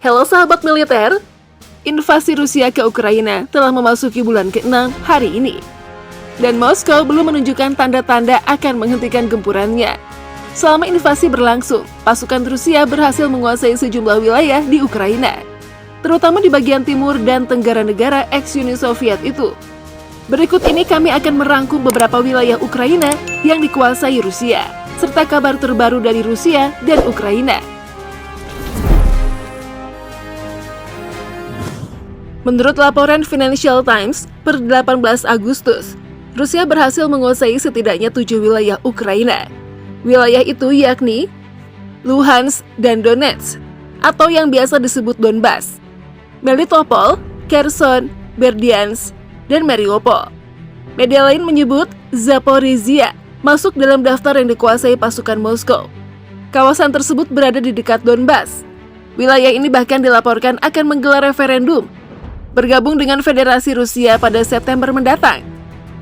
Halo sahabat militer, invasi Rusia ke Ukraina telah memasuki bulan ke-6 hari ini. Dan Moskow belum menunjukkan tanda-tanda akan menghentikan gempurannya. Selama invasi berlangsung, pasukan Rusia berhasil menguasai sejumlah wilayah di Ukraina, terutama di bagian timur dan tenggara negara ex-Uni Soviet itu. Berikut ini kami akan merangkum beberapa wilayah Ukraina yang dikuasai Rusia, serta kabar terbaru dari Rusia dan Ukraina. Menurut laporan Financial Times, per 18 Agustus, Rusia berhasil menguasai setidaknya 7 wilayah Ukraina. Wilayah itu yakni Luhansk dan Donetsk, atau yang biasa disebut Donbas, Melitopol, Kherson, Berdyansk, dan Mariupol. Media lain menyebut Zaporizhia masuk dalam daftar yang dikuasai pasukan Moskow. Kawasan tersebut berada di dekat Donbas. Wilayah ini bahkan dilaporkan akan menggelar referendum bergabung dengan Federasi Rusia pada September mendatang.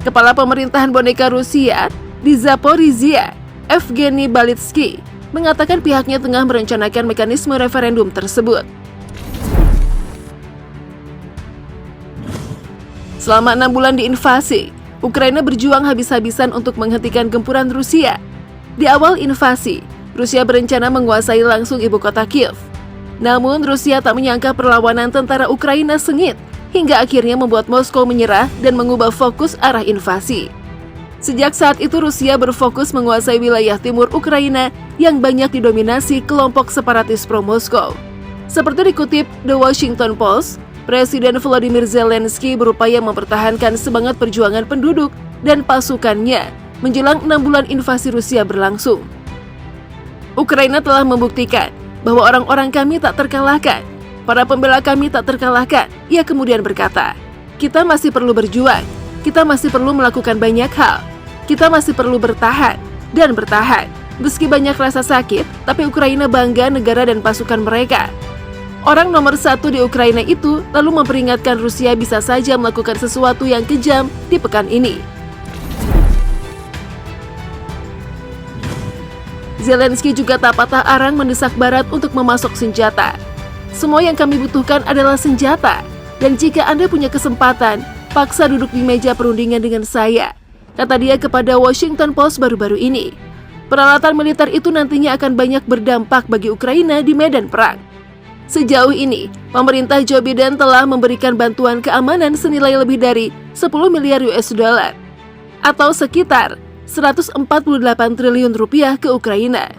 Kepala pemerintahan boneka Rusia di Zaporizhia, Evgeny Balitsky, mengatakan pihaknya tengah merencanakan mekanisme referendum tersebut. Selama 6 bulan diinvasi, Ukraina berjuang habis-habisan untuk menghentikan gempuran Rusia. Di awal invasi, Rusia berencana menguasai langsung ibu kota Kiev. Namun Rusia tak menyangka perlawanan tentara Ukraina sengit, hingga akhirnya membuat Moskow menyerah dan mengubah fokus arah invasi. Sejak saat itu Rusia berfokus menguasai wilayah timur Ukraina yang banyak didominasi kelompok separatis pro-Moskow. Seperti dikutip The Washington Post, Presiden Volodymyr Zelensky berupaya mempertahankan semangat perjuangan penduduk dan pasukannya menjelang 6 bulan invasi Rusia berlangsung. Ukraina telah membuktikan bahwa orang-orang kami tak terkalahkan, para pembela kami tak terkalahkan. Ia kemudian berkata, kita masih perlu berjuang, kita masih perlu melakukan banyak hal, kita masih perlu bertahan dan bertahan. Meski banyak rasa sakit, tapi Ukraina bangga negara dan pasukan mereka. Orang nomor 1 di Ukraina itu lalu memperingatkan Rusia bisa saja melakukan sesuatu yang kejam di pekan ini. Zelensky juga tak patah arang mendesak Barat untuk memasok senjata. Semua yang kami butuhkan adalah senjata, dan jika Anda punya kesempatan, paksa duduk di meja perundingan dengan saya, kata dia kepada Washington Post baru-baru ini. Peralatan militer itu nantinya akan banyak berdampak bagi Ukraina di medan perang. Sejauh ini, pemerintah Joe Biden telah memberikan bantuan keamanan senilai lebih dari 10 miliar US dollar, atau sekitar 148 triliun rupiah ke Ukraina.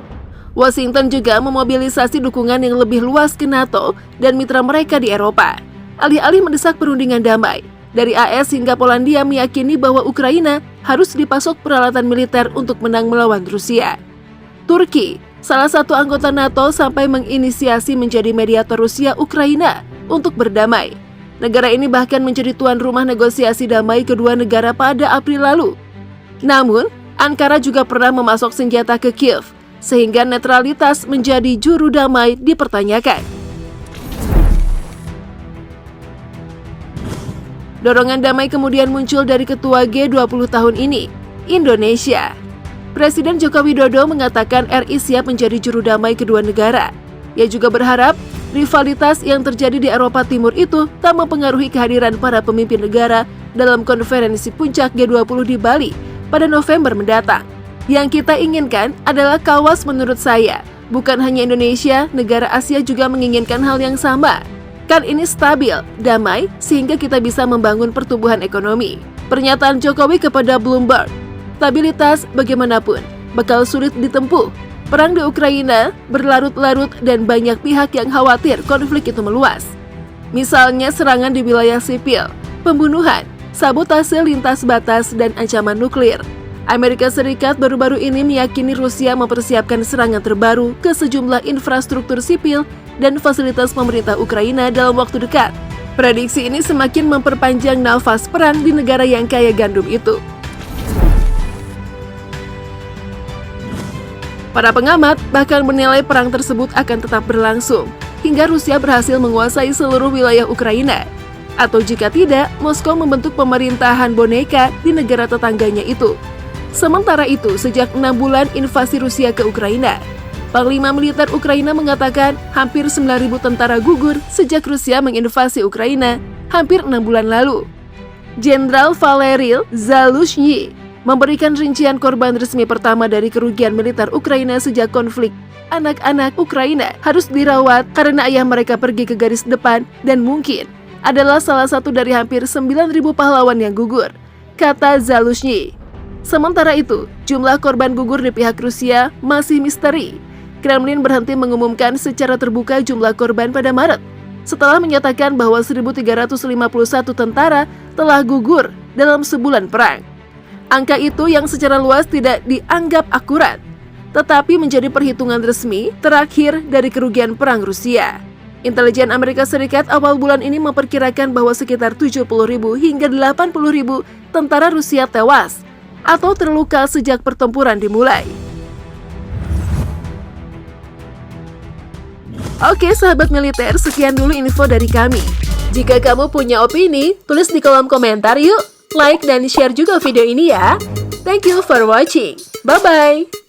Washington juga memobilisasi dukungan yang lebih luas ke NATO dan mitra mereka di Eropa. Alih-alih mendesak perundingan damai, dari AS hingga Polandia meyakini bahwa Ukraina harus dipasok peralatan militer untuk menang melawan Rusia. Turki, salah satu anggota NATO, sampai menginisiasi menjadi mediator Rusia-Ukraina untuk berdamai. Negara ini bahkan menjadi tuan rumah negosiasi damai kedua negara pada April lalu. Namun, Ankara juga pernah memasok senjata ke Kiev, sehingga netralitas menjadi juru damai dipertanyakan. Dorongan damai kemudian muncul dari ketua G20 tahun ini, Indonesia. Presiden Joko Widodo mengatakan RI siap menjadi juru damai kedua negara. Ia juga berharap rivalitas yang terjadi di Eropa Timur itu tak mempengaruhi kehadiran para pemimpin negara dalam konferensi puncak G20 di Bali pada November mendatang. Yang kita inginkan adalah kawas menurut saya. Bukan hanya Indonesia, negara Asia juga menginginkan hal yang sama. Kan ini stabil, damai, sehingga kita bisa membangun pertumbuhan ekonomi. Pernyataan Jokowi kepada Bloomberg. Stabilitas bagaimanapun bakal sulit ditempuh. Perang di Ukraina berlarut-larut dan banyak pihak yang khawatir konflik itu meluas. Misalnya serangan di wilayah sipil, pembunuhan, sabotase lintas batas, dan ancaman nuklir. Amerika Serikat baru-baru ini meyakini Rusia mempersiapkan serangan terbaru ke sejumlah infrastruktur sipil dan fasilitas pemerintah Ukraina dalam waktu dekat. Prediksi ini semakin memperpanjang nafas perang di negara yang kaya gandum itu. Para pengamat bahkan menilai perang tersebut akan tetap berlangsung hingga Rusia berhasil menguasai seluruh wilayah Ukraina. Atau jika tidak, Moskow membentuk pemerintahan boneka di negara tetangganya itu. Sementara itu, sejak 6 bulan invasi Rusia ke Ukraina, Panglima militer Ukraina mengatakan hampir 9.000 tentara gugur sejak Rusia menginvasi Ukraina hampir 6 bulan lalu. Jenderal Valery Zaluzhnyi memberikan rincian korban resmi pertama dari kerugian militer Ukraina sejak konflik. Anak-anak Ukraina harus dirawat karena ayah mereka pergi ke garis depan dan mungkin adalah salah satu dari hampir 9.000 pahlawan yang gugur, kata Zaluzhnyi. Sementara itu, jumlah korban gugur di pihak Rusia masih misteri. Kremlin berhenti mengumumkan secara terbuka jumlah korban pada Maret, setelah menyatakan bahwa 1.351 tentara telah gugur dalam sebulan perang. Angka itu yang secara luas tidak dianggap akurat, tetapi menjadi perhitungan resmi terakhir dari kerugian perang Rusia. Intelijen Amerika Serikat awal bulan ini memperkirakan bahwa sekitar 70.000 hingga 80.000 tentara Rusia tewas atau terluka sejak pertempuran dimulai. Oke sahabat militer, sekian dulu info dari kami. Jika kamu punya opini, tulis di kolom komentar yuk. Like dan share juga video ini ya. Thank you for watching. Bye-bye.